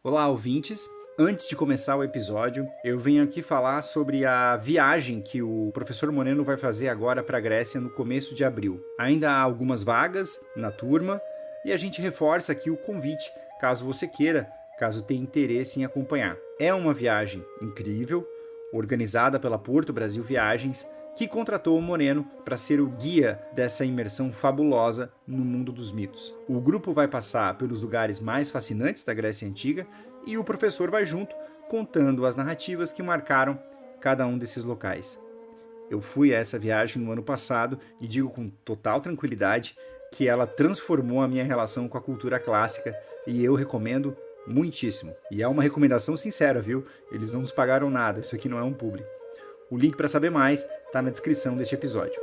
Olá, ouvintes! Antes de começar o episódio, eu venho aqui falar sobre a viagem que o professor Moreno vai fazer agora para a Grécia no começo de abril. Ainda há algumas vagas na turma e a gente reforça aqui o convite, caso você queira, caso tenha interesse em acompanhar. É uma viagem incrível, organizada pela Porto Brasil Viagens, que contratou o Moreno para ser o guia dessa imersão fabulosa no mundo dos mitos. O grupo vai passar pelos lugares mais fascinantes da Grécia Antiga e o professor vai junto, contando as narrativas que marcaram cada um desses locais. Eu fui a essa viagem no ano passado e digo com total tranquilidade que ela transformou a minha relação com a cultura clássica e eu recomendo muitíssimo. E é uma recomendação sincera, viu? Eles não nos pagaram nada, isso aqui não é um publi. O link para saber mais está na descrição deste episódio.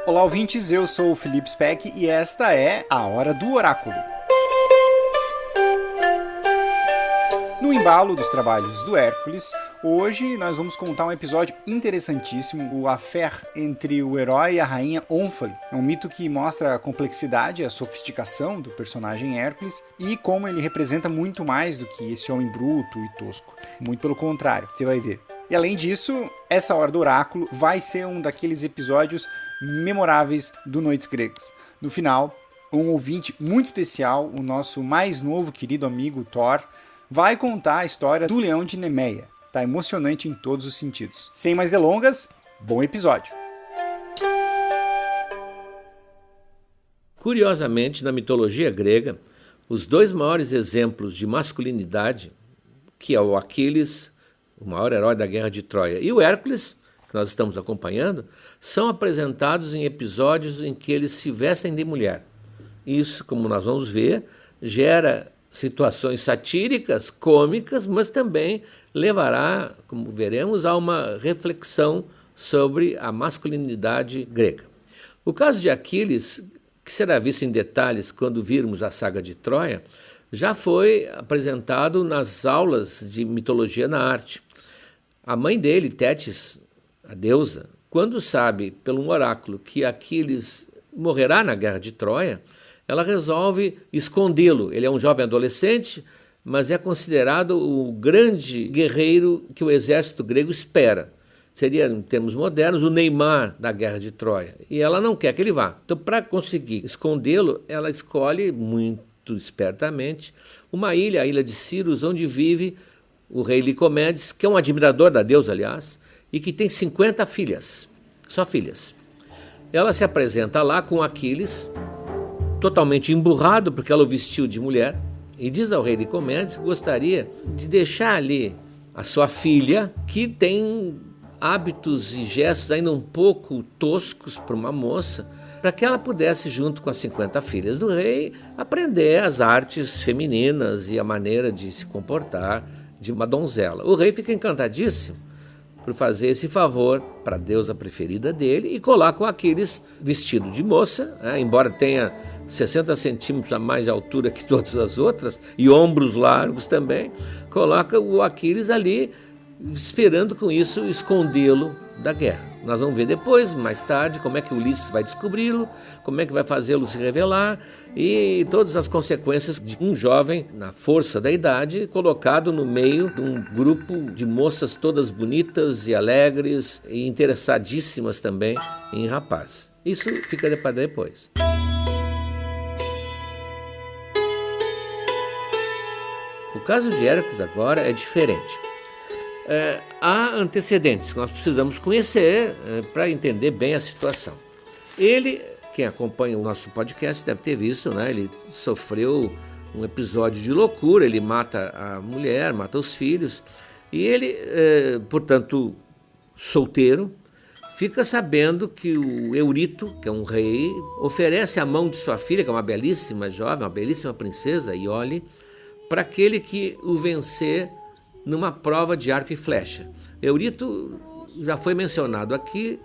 Olá, ouvintes, eu sou o Felipe Speck e esta é a Hora do Oráculo. No embalo dos trabalhos do Hércules, hoje nós vamos contar um episódio interessantíssimo, o affaire entre o herói e a rainha Ônfale. É um mito que mostra a complexidade, a sofisticação do personagem Hércules e como ele representa muito mais do que esse homem bruto e tosco. Muito pelo contrário, você vai ver. E além disso, essa Hora do Oráculo vai ser um daqueles episódios memoráveis do Noites Gregas. No final, um ouvinte muito especial, o nosso mais novo querido amigo Thor, vai contar a história do Leão de Nemeia. Tá emocionante em todos os sentidos. Sem mais delongas, bom episódio! Curiosamente, na mitologia grega, os dois maiores exemplos de masculinidade, que é o Aquiles, o maior herói da Guerra de Troia, e o Hércules, que nós estamos acompanhando, são apresentados em episódios em que eles se vestem de mulher. Isso, como nós vamos ver, gera situações satíricas, cômicas, mas também levará, como veremos, a uma reflexão sobre a masculinidade grega. O caso de Aquiles, que será visto em detalhes quando virmos a saga de Troia, já foi apresentado nas aulas de mitologia na arte. A mãe dele, Tétis, a deusa, quando sabe pelo oráculo que Aquiles morrerá na guerra de Troia, ela resolve escondê-lo. Ele é um jovem adolescente, mas é considerado o grande guerreiro que o exército grego espera. Seria, em termos modernos, o Neymar da Guerra de Troia. E ela não quer que ele vá. Então, para conseguir escondê-lo, ela escolhe, muito espertamente, uma ilha, a ilha de Círos, onde vive o rei Licomedes, que é um admirador da deusa, aliás, e que tem 50 filhas, só filhas. Ela se apresenta lá com Aquiles, totalmente emburrado, porque ela o vestiu de mulher, e diz ao rei Licomedes que gostaria de deixar ali a sua filha, que tem hábitos e gestos ainda um pouco toscos para uma moça, para que ela pudesse, junto com as 50 filhas do rei, aprender as artes femininas e a maneira de se comportar de uma donzela. O rei fica encantadíssimo por fazer esse favor para a deusa preferida dele e coloca o Aquiles vestido de moça, embora tenha 60 centímetros a mais de altura que todas as outras, e ombros largos também, coloca o Aquiles ali, esperando com isso escondê-lo da guerra. Nós vamos ver depois, mais tarde, como é que Ulisses vai descobri-lo, como é que vai fazê-lo se revelar, e todas as consequências de um jovem, na força da idade, colocado no meio de um grupo de moças todas bonitas e alegres, e interessadíssimas também em rapaz. Isso fica para depois. O caso de Hércules agora é diferente. Há antecedentes que nós precisamos conhecer para entender bem a situação. Ele, quem acompanha o nosso podcast deve ter visto, né? Ele sofreu um episódio de loucura, ele mata a mulher, mata os filhos, e ele, portanto, solteiro, fica sabendo que o Eurito, que é um rei, oferece a mão de sua filha, que é uma belíssima jovem, uma belíssima princesa, Iole, para aquele que o vencer numa prova de arco e flecha. Eurito já foi mencionado aqui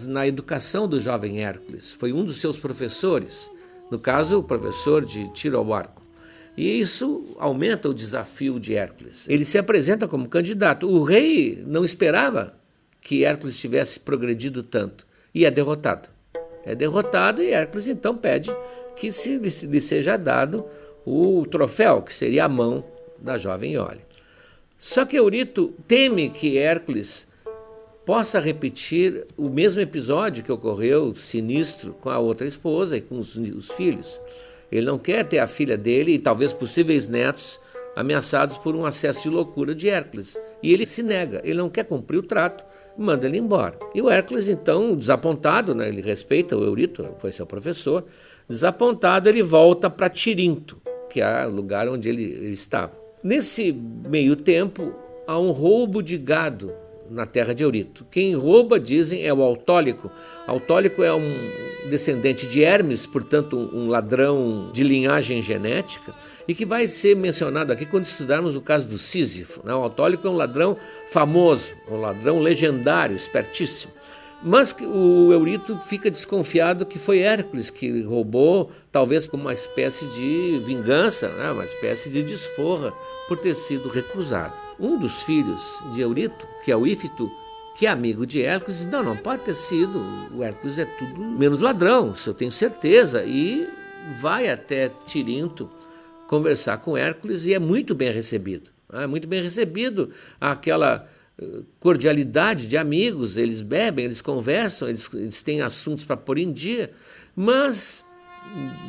na educação do jovem Hércules. Foi um dos seus professores, no caso, o professor de tiro ao arco. E isso aumenta o desafio de Hércules. Ele se apresenta como candidato. O rei não esperava que Hércules tivesse progredido tanto e é derrotado. é derrotado e Hércules então pede que lhe seja dado o troféu, que seria a mão da jovem Iole. Só que Eurito teme que Hércules possa repetir o mesmo episódio que ocorreu sinistro com a outra esposa e com os filhos. Ele não quer ter a filha dele e talvez possíveis netos ameaçados por um acesso de loucura de Hércules. E ele se nega, ele não quer cumprir o trato, manda ele embora. E o Hércules, então, desapontado, né, ele respeita o Eurito, foi seu professor, desapontado ele volta para Tirinto, que é o lugar onde ele estava. Nesse meio tempo, há um roubo de gado na terra de Eurito. Quem rouba, dizem, é o Autólico. Autólico é um descendente de Hermes, portanto um ladrão de linhagem genética, e que vai ser mencionado aqui quando estudarmos o caso do Sísifo. O Autólico é um ladrão famoso, um ladrão legendário, espertíssimo. Mas o Eurito fica desconfiado que foi Hércules que roubou, talvez como uma espécie de vingança, uma espécie de desforra por ter sido recusado. Um dos filhos de Eurito, que é o Ífito, que é amigo de Hércules, diz, não pode ter sido, o Hércules é tudo menos ladrão, isso eu tenho certeza, e vai até Tirinto conversar com Hércules e é muito bem recebido. Muito bem recebido, aquela cordialidade de amigos, eles bebem, eles conversam, eles têm assuntos para pôr em dia, mas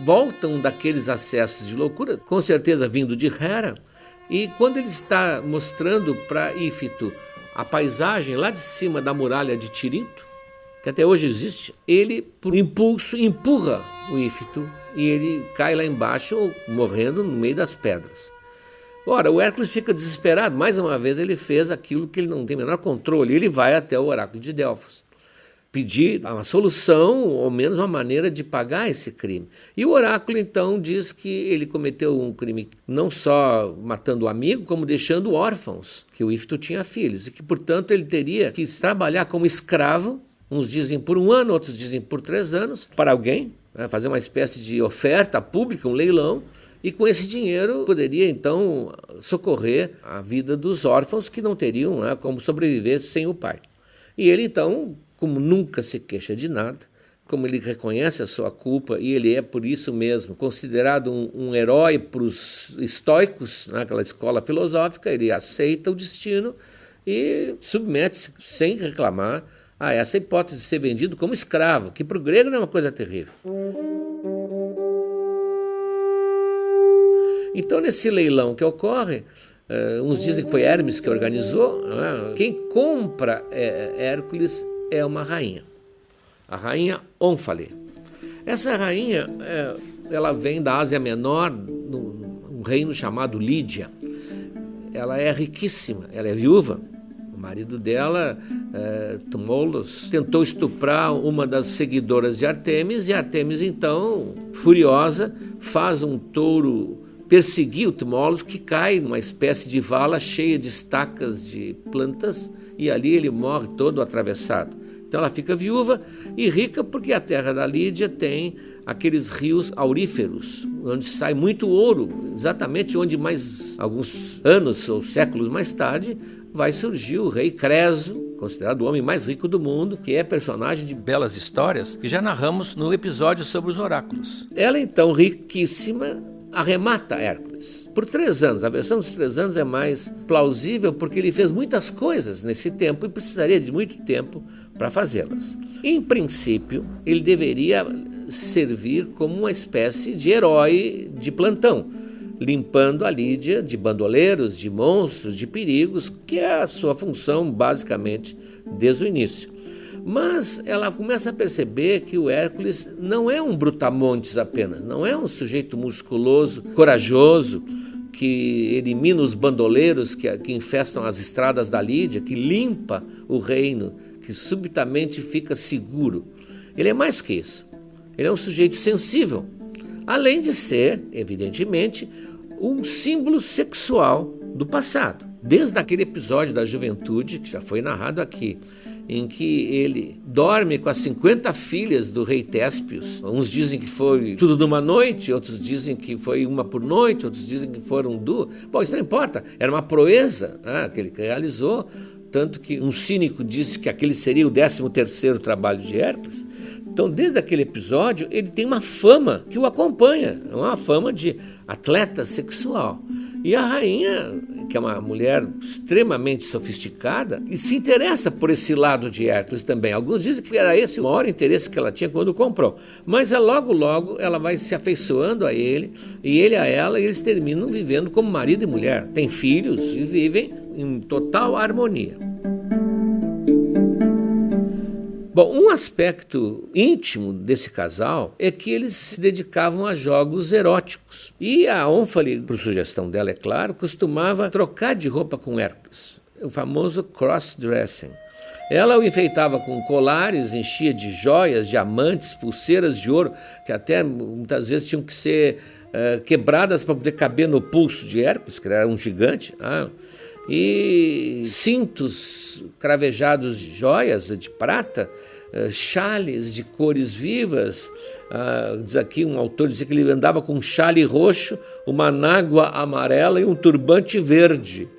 voltam daqueles acessos de loucura, com certeza vindo de Hera, e quando ele está mostrando para Ífito a paisagem lá de cima da muralha de Tirinto, que até hoje existe, ele, por impulso, empurra o Ífito e ele cai lá embaixo, morrendo no meio das pedras. Ora, o Hércules fica desesperado, mais uma vez ele fez aquilo que ele não tem o menor controle, ele vai até o oráculo de Delfos, pedir uma solução, ou menos uma maneira de pagar esse crime. E o oráculo então diz que ele cometeu um crime não só matando o amigo, como deixando órfãos, que o Ífito tinha filhos, e que portanto ele teria que trabalhar como escravo, uns dizem por 1 ano, outros dizem por 3 anos, para alguém, fazer uma espécie de oferta pública, um leilão, e com esse dinheiro poderia então socorrer a vida dos órfãos que não teriam como sobreviver sem o pai. E ele então, como nunca se queixa de nada, como ele reconhece a sua culpa e ele é por isso mesmo considerado um herói para os estoicos, naquela escola filosófica, ele aceita o destino e submete-se sem reclamar a essa hipótese de ser vendido como escravo, que para o grego não é uma coisa terrível. Então, nesse leilão que ocorre, uns dizem que foi Hermes que organizou, quem compra Hércules é uma rainha, a rainha Ônfale. Essa rainha, ela vem da Ásia Menor, um reino chamado Lídia. Ela é riquíssima, ela é viúva. O marido dela, Tmolus, tentou estuprar uma das seguidoras de Artemis, e Artemis, então, furiosa, faz um touro perseguir o Tmolus, que cai numa espécie de vala cheia de estacas de plantas, e ali ele morre todo atravessado. Então ela fica viúva e rica porque a terra da Lídia tem aqueles rios auríferos, onde sai muito ouro, exatamente onde mais alguns anos ou séculos mais tarde vai surgir o rei Creso, considerado o homem mais rico do mundo, que é personagem de belas histórias que já narramos no episódio sobre os oráculos. Ela então, riquíssima, arremata Hércules por 3 anos. A versão dos 3 anos é mais plausível porque ele fez muitas coisas nesse tempo e precisaria de muito tempo para fazê-las. Em princípio, ele deveria servir como uma espécie de herói de plantão, limpando a Lídia de bandoleiros, de monstros, de perigos, que é a sua função basicamente desde o início. Mas ela começa a perceber que o Hércules não é um brutamontes apenas, não é um sujeito musculoso, corajoso, que elimina os bandoleiros que infestam as estradas da Lídia, que limpa o reino, que subitamente fica seguro. Ele é mais que isso. Ele é um sujeito sensível, além de ser, evidentemente, um símbolo sexual do passado. Desde aquele episódio da juventude, que já foi narrado aqui, em que ele dorme com as 50 filhas do rei Téspios. Uns dizem que foi tudo numa noite, outros dizem que foi uma por noite, outros dizem que foram 2. Bom, isso não importa, era uma proeza que ele realizou, tanto que um cínico disse que aquele seria o 13º trabalho de Hércules. Então, desde aquele episódio, ele tem uma fama que o acompanha, uma fama de atleta sexual. E a rainha, que é uma mulher extremamente sofisticada, e se interessa por esse lado de Hércules também. Alguns dizem que era esse o maior interesse que ela tinha quando comprou. Mas logo ela vai se afeiçoando a ele, e ele a ela, e eles terminam vivendo como marido e mulher. Têm filhos e vivem em total harmonia. Bom, um aspecto íntimo desse casal é que eles se dedicavam a jogos eróticos. E a Ônfale, por sugestão dela, é claro, costumava trocar de roupa com Hércules, o famoso cross-dressing. Ela o enfeitava com colares, enchia de joias, diamantes, pulseiras de ouro, que até muitas vezes tinham que ser quebradas para poder caber no pulso de Hércules, que era um gigante. E cintos cravejados de joias de prata, chales de cores vivas. Diz aqui um autor, diz que ele andava com um chale roxo, uma nágua amarela e um turbante verde.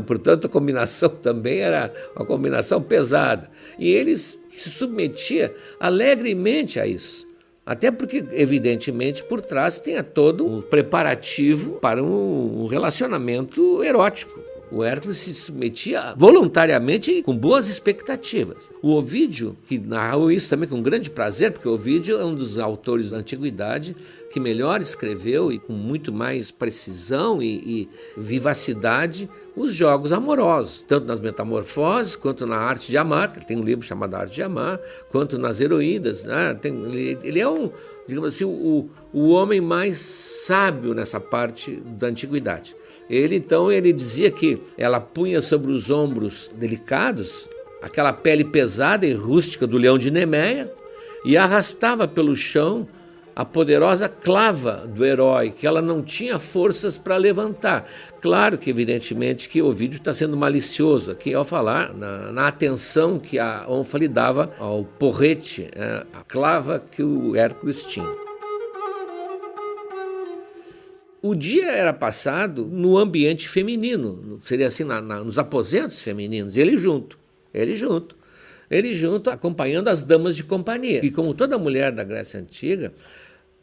Portanto, a combinação também era uma combinação pesada. E ele se submetia alegremente a isso. Até porque, evidentemente, por trás tinha todo um preparativo para um relacionamento erótico. O Hércules se submetia voluntariamente e com boas expectativas. O Ovídio, que narrou isso também com grande prazer, porque o Ovídio é um dos autores da antiguidade que melhor escreveu e com muito mais precisão e vivacidade os jogos amorosos, tanto nas Metamorfoses, quanto na Arte de Amar, que tem um livro chamado Arte de Amar, quanto nas Heroídas. Ele é digamos assim, o homem mais sábio nessa parte da antiguidade. Ele dizia que ela punha sobre os ombros delicados aquela pele pesada e rústica do leão de Nemeia e arrastava pelo chão a poderosa clava do herói, que ela não tinha forças para levantar. Claro que, evidentemente, que Ovídio está sendo malicioso aqui ao falar na atenção que a Ônfale dava ao porrete, a clava que o Hércules tinha. O dia era passado no ambiente feminino, seria assim, nos aposentos femininos, ele junto, acompanhando as damas de companhia. E como toda mulher da Grécia Antiga,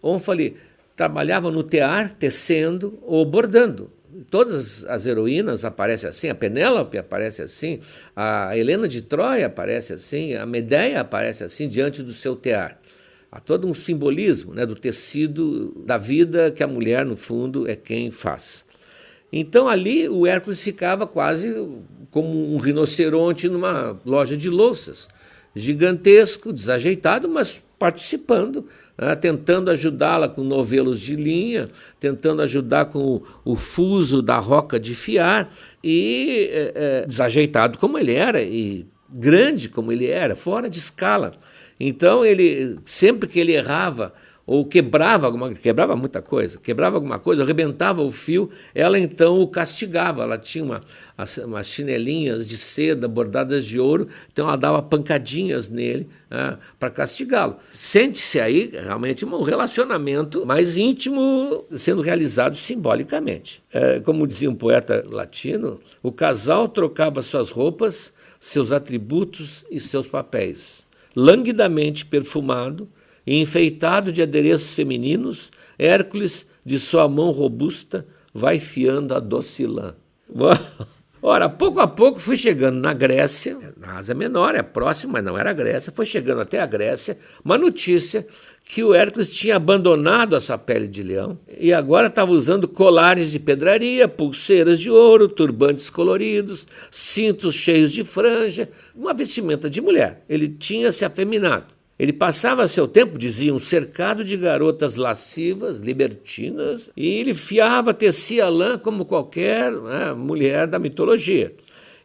Ônfale trabalhava no tear, tecendo ou bordando. Todas as heroínas aparecem assim, a Penélope aparece assim, a Helena de Troia aparece assim, a Medeia aparece assim diante do seu tear. Há todo um simbolismo, do tecido da vida que a mulher, no fundo, é quem faz. Então ali o Hércules ficava quase como um rinoceronte numa loja de louças, gigantesco, desajeitado, mas participando, tentando ajudá-la com novelos de linha, tentando ajudar com o fuso da roca de fiar, e desajeitado como ele era, e grande como ele era, fora de escala. Então, sempre que ele errava ou quebrava muita coisa, arrebentava o fio, ela então o castigava. Ela tinha umas chinelinhas de seda bordadas de ouro, então ela dava pancadinhas nele para castigá-lo. Sente-se aí realmente um relacionamento mais íntimo sendo realizado simbolicamente. Como dizia um poeta latino, o casal trocava suas roupas, seus atributos e seus papéis. Languidamente perfumado e enfeitado de adereços femininos, Hércules, de sua mão robusta, vai fiando a doce lã. Ora, pouco a pouco fui chegando na Grécia, na Ásia Menor, é próximo, mas não era a Grécia, foi chegando até a Grécia, uma notícia que o Hércules tinha abandonado a sua pele de leão e agora estava usando colares de pedraria, pulseiras de ouro, turbantes coloridos, cintos cheios de franja, uma vestimenta de mulher. Ele tinha se afeminado. Ele passava seu tempo, diziam, cercado de garotas lascivas, libertinas, e ele tecia lã como qualquer mulher da mitologia.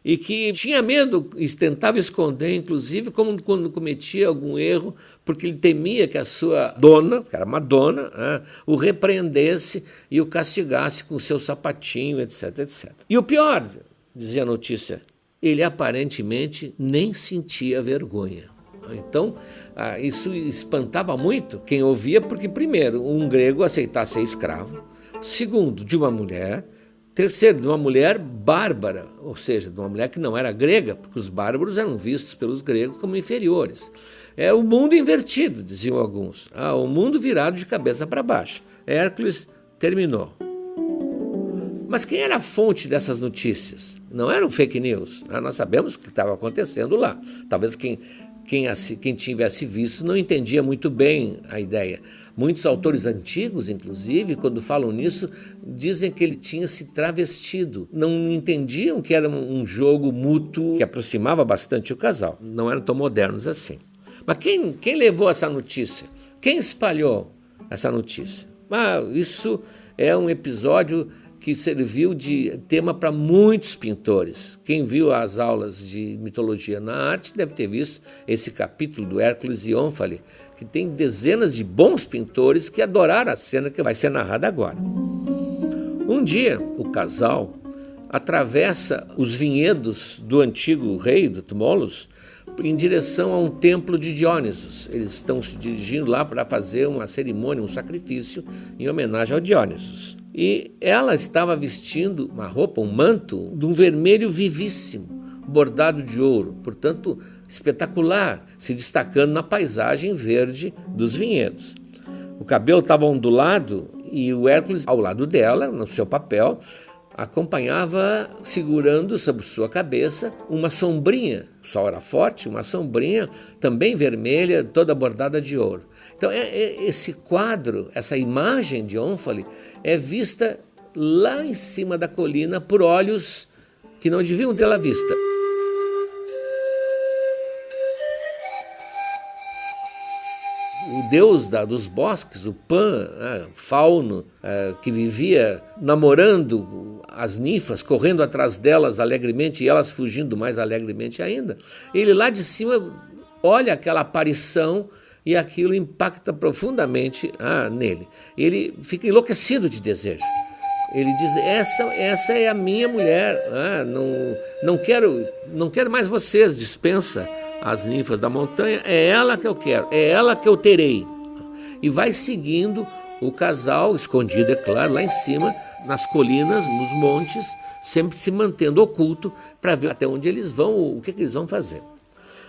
E que tinha medo e tentava esconder, inclusive, como quando cometia algum erro, porque ele temia que a sua dona, que era uma dona, o repreendesse e o castigasse com seu sapatinho, etc, etc. E o pior, dizia a notícia, ele aparentemente nem sentia vergonha. Então, isso espantava muito quem ouvia, porque, primeiro, um grego aceitasse ser escravo, segundo, de uma mulher, terceiro, de uma mulher bárbara, ou seja, de uma mulher que não era grega, porque os bárbaros eram vistos pelos gregos como inferiores. É o mundo invertido, diziam alguns. O mundo virado de cabeça para baixo. Hércules terminou. Mas quem era a fonte dessas notícias? Não eram fake news. Nós sabemos o que estava acontecendo lá. Talvez quem tivesse visto não entendia muito bem a ideia. Muitos autores antigos, inclusive, quando falam nisso, dizem que ele tinha se travestido. Não entendiam que era um jogo mútuo que aproximava bastante o casal. Não eram tão modernos assim. Mas quem levou essa notícia? Quem espalhou essa notícia? Isso é um episódio que serviu de tema para muitos pintores. Quem viu as aulas de mitologia na arte deve ter visto esse capítulo do Hércules e Ônfale, que tem dezenas de bons pintores que adoraram a cena que vai ser narrada agora. Um dia, o casal atravessa os vinhedos do antigo rei, do Tmolus, em direção a um templo de Diónisos. Eles estão se dirigindo lá para fazer uma cerimônia, um sacrifício em homenagem ao Diónisos. E ela estava vestindo uma roupa, um manto, de um vermelho vivíssimo, bordado de ouro, portanto espetacular, se destacando na paisagem verde dos vinhedos. O cabelo estava ondulado e o Hércules, ao lado dela, no seu papel, acompanhava segurando sobre sua cabeça uma sombrinha. O sol era forte, uma sombrinha também vermelha, toda bordada de ouro. Então esse quadro, essa imagem de Ônfale é vista lá em cima da colina por olhos que não deviam tê-la vista. O deus dos bosques, o Pan, fauno, que vivia namorando as ninfas, correndo atrás delas alegremente e elas fugindo mais alegremente ainda, ele lá de cima olha aquela aparição e aquilo impacta profundamente nele. Ele fica enlouquecido de desejo. Ele diz, essa é a minha mulher, não quero mais vocês, dispensa as ninfas da montanha, é ela que eu quero, é ela que eu terei. E vai seguindo o casal, escondido, é claro, lá em cima, nas colinas, nos montes, sempre se mantendo oculto para ver até onde eles vão, o que eles vão fazer.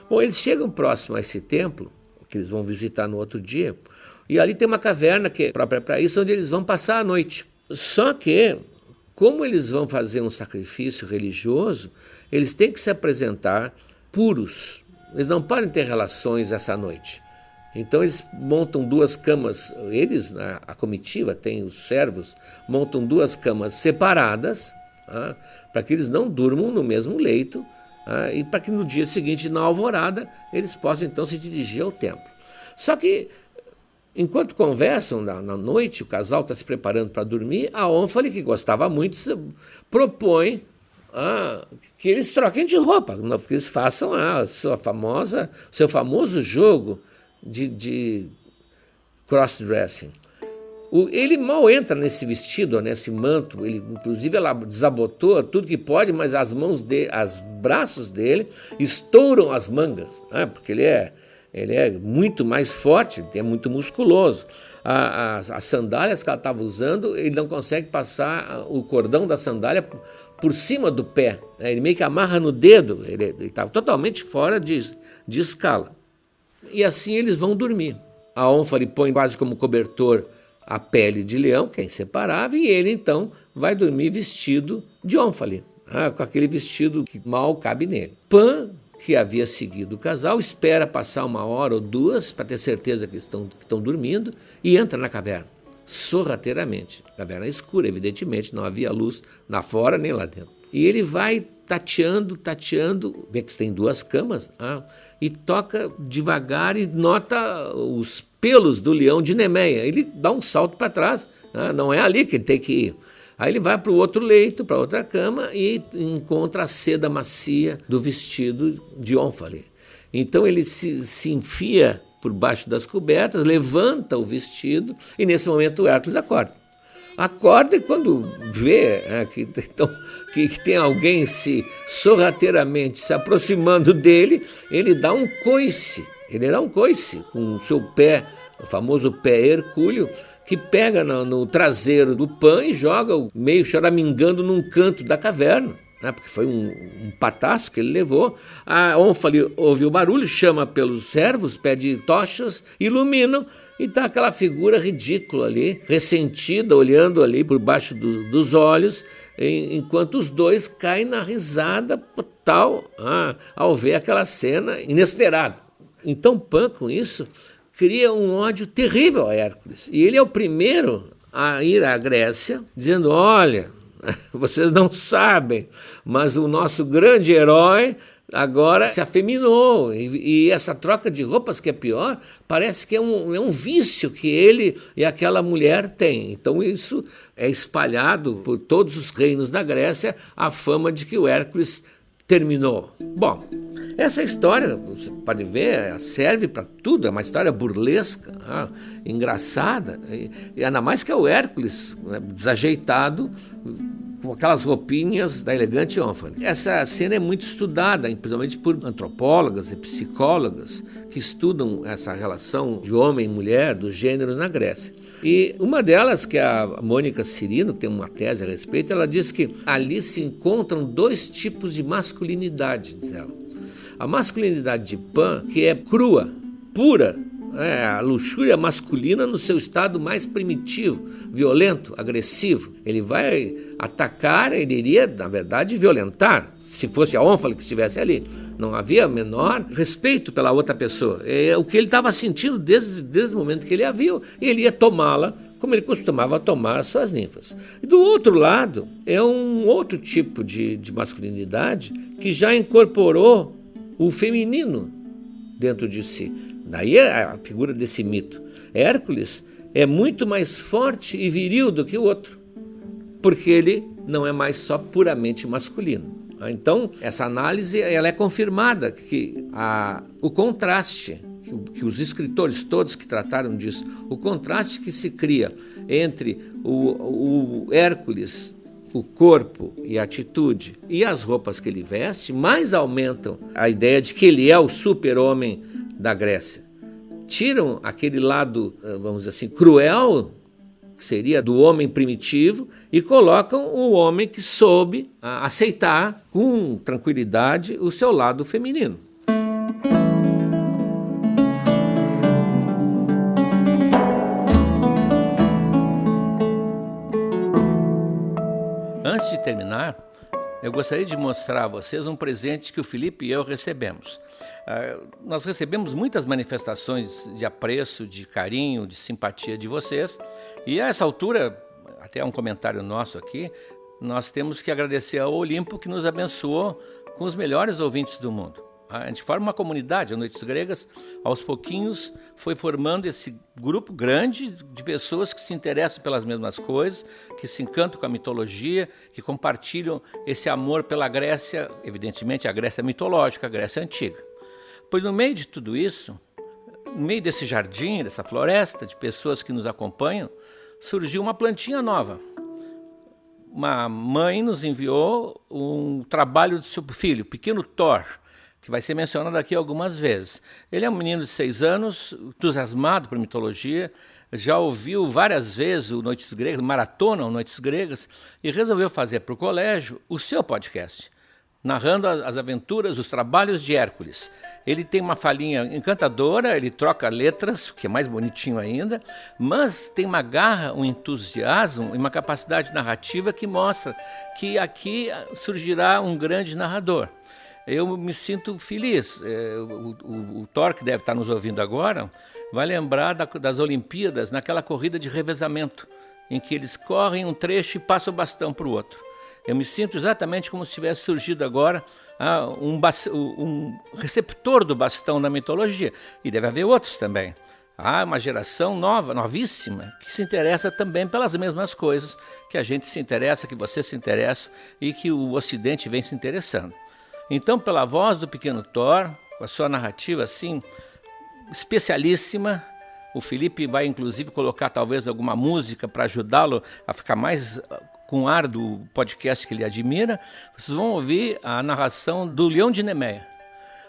Bom, eles chegam próximo a esse templo, que eles vão visitar no outro dia, e ali tem uma caverna que é própria para isso, onde eles vão passar a noite. Só que, como eles vão fazer um sacrifício religioso, eles têm que se apresentar puros. Eles não podem ter relações essa noite. Então eles montam duas camas, a comitiva, tem os servos, montam duas camas separadas, para que eles não durmam no mesmo leito, e para que no dia seguinte, na alvorada, eles possam então se dirigir ao templo. Só que, enquanto conversam na noite, o casal está se preparando para dormir, a Ônfale, que gostava muito, propõe que eles troquem de roupa, que eles façam seu famoso jogo de cross-dressing. Ele mal entra nesse vestido, nesse manto, inclusive ela desabotoa tudo que pode, mas os braços dele estouram as mangas, porque ele é muito mais forte, é muito musculoso. As sandálias que ela estava usando, ele não consegue passar o cordão da sandália por cima do pé. Ele meio que amarra no dedo, ele estava totalmente fora de escala. E assim eles vão dormir. A Ônfale põe quase como cobertor a pele de leão, que é inseparável, e ele então vai dormir vestido de Ônfale, com aquele vestido que mal cabe nele. Pan, que havia seguido o casal, espera passar 1 hora ou 2 para ter certeza que estão dormindo e entra na caverna, sorrateiramente. A caverna é escura, evidentemente, não havia luz lá fora nem lá dentro. E ele vai tateando, vê que tem 2 camas, e toca devagar e nota os pelos do leão de Nemeia. Ele dá um salto para trás, não é ali que ele tem que ir. Aí ele vai para o outro leito, para outra cama e encontra a seda macia do vestido de Ônfale. Então ele se enfia por baixo das cobertas, levanta o vestido e nesse momento o Hércules acorda. Acorda e quando vê que tem alguém sorrateiramente se aproximando dele, ele dá um coice. Ele dá um coice com o seu pé, o famoso pé hercúleo, que pega no traseiro do Pan e joga meio choramingando num canto da caverna. né, porque foi um pataço que ele levou. A Ônfale ouve o barulho, chama pelos servos, pede tochas, iluminam, e está aquela figura ridícula ali, ressentida, olhando ali por baixo dos olhos, enquanto os dois caem na risada total ao ver aquela cena inesperada. Então Pan, com isso, cria um ódio terrível a Hércules. E ele é o primeiro a ir à Grécia, dizendo: olha, vocês não sabem, mas o nosso grande herói agora se afeminou, e essa troca de roupas, que é pior, parece que é um vício que ele e aquela mulher têm. Então isso é espalhado por todos os reinos da Grécia, a fama de que o Hércules terminou. Bom, essa história, você pode ver, serve para tudo, é uma história burlesca, engraçada, e ainda mais que é o Hércules, né, desajeitado, com aquelas roupinhas da elegante Ônfale. Essa cena é muito estudada, principalmente por antropólogas e psicólogas que estudam essa relação de homem e mulher, dos gêneros na Grécia. E uma delas, que é a Mônica Cirino, que tem uma tese a respeito, ela diz que ali se encontram dois tipos de masculinidade, diz ela. A masculinidade de Pan, que é crua, pura, a luxúria masculina no seu estado mais primitivo, violento, agressivo. Ele vai atacar, ele iria, na verdade, violentar, se fosse a Ônfale que estivesse ali. Não havia menor respeito pela outra pessoa. É o que ele estava sentindo desde o momento que ele a viu, e ele ia tomá-la como ele costumava tomar as suas ninfas. E do outro lado, é um outro tipo de masculinidade que já incorporou o feminino dentro de si. Daí é a figura desse mito. Hércules é muito mais forte e viril do que o outro, porque ele não é mais só puramente masculino. Então, essa análise ela é confirmada, que o contraste, que os escritores todos que trataram disso, o contraste que se cria entre o Hércules, o corpo e a atitude, e as roupas que ele veste, mais aumentam a ideia de que ele é o super-homem da Grécia. Tiram aquele lado, vamos dizer assim, cruel, que seria do homem primitivo, e colocam o homem que soube aceitar com tranquilidade o seu lado feminino. Antes de terminar, eu gostaria de mostrar a vocês um presente que o Felipe e eu recebemos. Nós recebemos muitas manifestações de apreço, de carinho, de simpatia de vocês, e a essa altura, até um comentário nosso aqui, nós temos que agradecer ao Olimpo, que nos abençoou com os melhores ouvintes do mundo. A gente forma uma comunidade, a Noites Gregas, aos pouquinhos foi formando esse grupo grande de pessoas que se interessam pelas mesmas coisas, que se encantam com a mitologia, que compartilham esse amor pela Grécia, evidentemente a Grécia mitológica, a Grécia antiga. Pois no meio de tudo isso, no meio desse jardim, dessa floresta de pessoas que nos acompanham, surgiu uma plantinha nova. Uma mãe nos enviou um trabalho do seu filho, o pequeno Thor, que vai ser mencionado aqui algumas vezes. Ele é um menino de 6 anos, entusiasmado por mitologia, já ouviu várias vezes o Noites Gregas, maratona o Noites Gregas, e resolveu fazer para o colégio o seu podcast, narrando as aventuras, os trabalhos de Hércules. Ele tem uma falinha encantadora, ele troca letras, o que é mais bonitinho ainda, mas tem uma garra, um entusiasmo e uma capacidade narrativa que mostra que aqui surgirá um grande narrador. Eu me sinto feliz. O Thor, que deve estar nos ouvindo agora, vai lembrar das Olimpíadas, naquela corrida de revezamento, em que eles correm um trecho e passam o bastão para o outro. Eu me sinto exatamente como se tivesse surgido agora um receptor do bastão na mitologia. E deve haver outros também. Há uma geração nova, novíssima, que se interessa também pelas mesmas coisas que a gente se interessa, que você se interessa e que o Ocidente vem se interessando. Então, pela voz do pequeno Thor, com a sua narrativa assim, especialíssima, o Felipe vai inclusive colocar talvez alguma música para ajudá-lo a ficar mais com o ar do podcast que ele admira. Vocês vão ouvir a narração do Leão de Nemeia.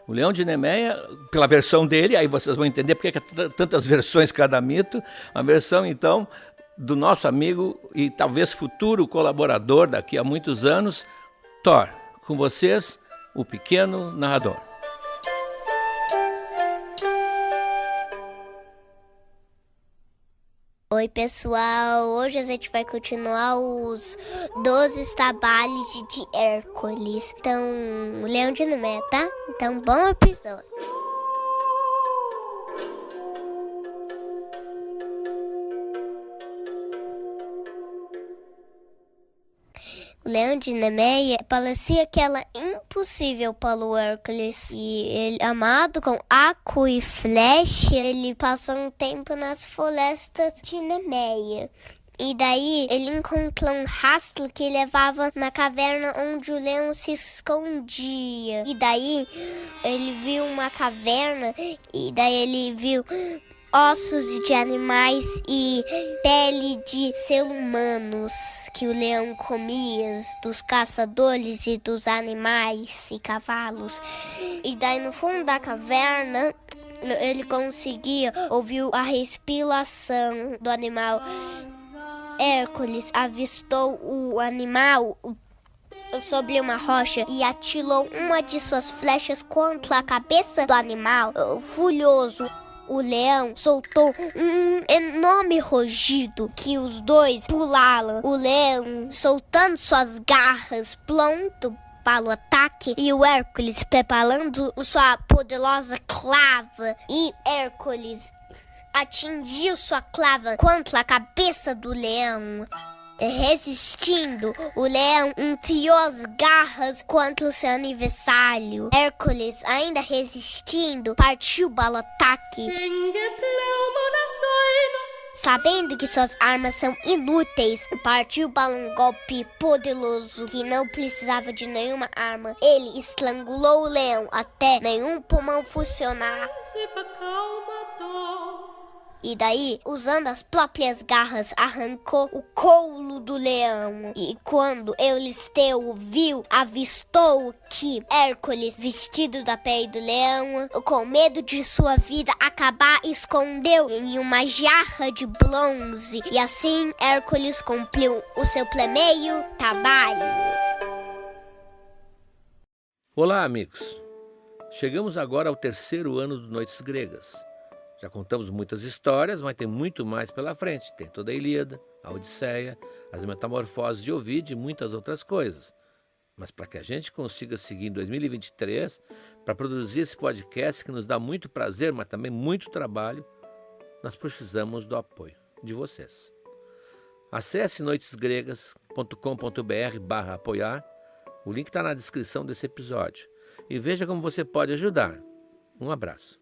O Leão de Nemeia, pela versão dele, aí vocês vão entender porque há tantas versões cada mito, a versão então do nosso amigo e talvez futuro colaborador daqui a muitos anos, Thor. Com vocês, o pequeno narrador. Oi pessoal, hoje a gente vai continuar os 12 trabalhos de Hércules. Então, o Leão de Nemeia, tá? Então, bom episódio. O Leão de Nemeia parecia que era impossível para o Hércules. E ele, amado com arco e flecha, ele passou um tempo nas florestas de Nemeia. E daí ele encontrou um rastro que levava na caverna onde o leão se escondia. E daí ele viu uma caverna e daí ele viu ossos de animais e pele de seres humanos que o leão comia, dos caçadores e dos animais e cavalos. E daí no fundo da caverna ele conseguia ouvir a respiração do animal. Hércules avistou o animal sobre uma rocha e atirou uma de suas flechas contra a cabeça do animal. Furioso, o leão soltou um enorme rugido que os dois pularam. O leão soltando suas garras, pronto para o ataque, e o Hércules preparando sua poderosa clava. E Hércules atingiu sua clava contra a cabeça do leão. Resistindo, o leão enfiou as garras contra o seu adversário. Hércules, ainda resistindo, partiu para o ataque. Sabendo que suas armas são inúteis, partiu para um golpe poderoso que não precisava de nenhuma arma. Ele estrangulou o leão até nenhum pulmão funcionar. E daí, usando as próprias garras, arrancou o couro do leão. E quando Euristeu viu, avistou que Hércules, vestido da pele do leão, com medo de sua vida acabar, escondeu em uma jarra de bronze. E assim, Hércules cumpriu o seu primeiro trabalho. Olá, amigos. Chegamos agora ao 3º ano do Noites Gregas. Já contamos muitas histórias, mas tem muito mais pela frente. Tem toda a Ilíada, a Odisseia, as Metamorfoses de Ovídio e muitas outras coisas. Mas para que a gente consiga seguir em 2023, para produzir esse podcast que nos dá muito prazer, mas também muito trabalho, nós precisamos do apoio de vocês. Acesse noitesgregas.com.br/apoiar. O link está na descrição desse episódio. E veja como você pode ajudar. Um abraço.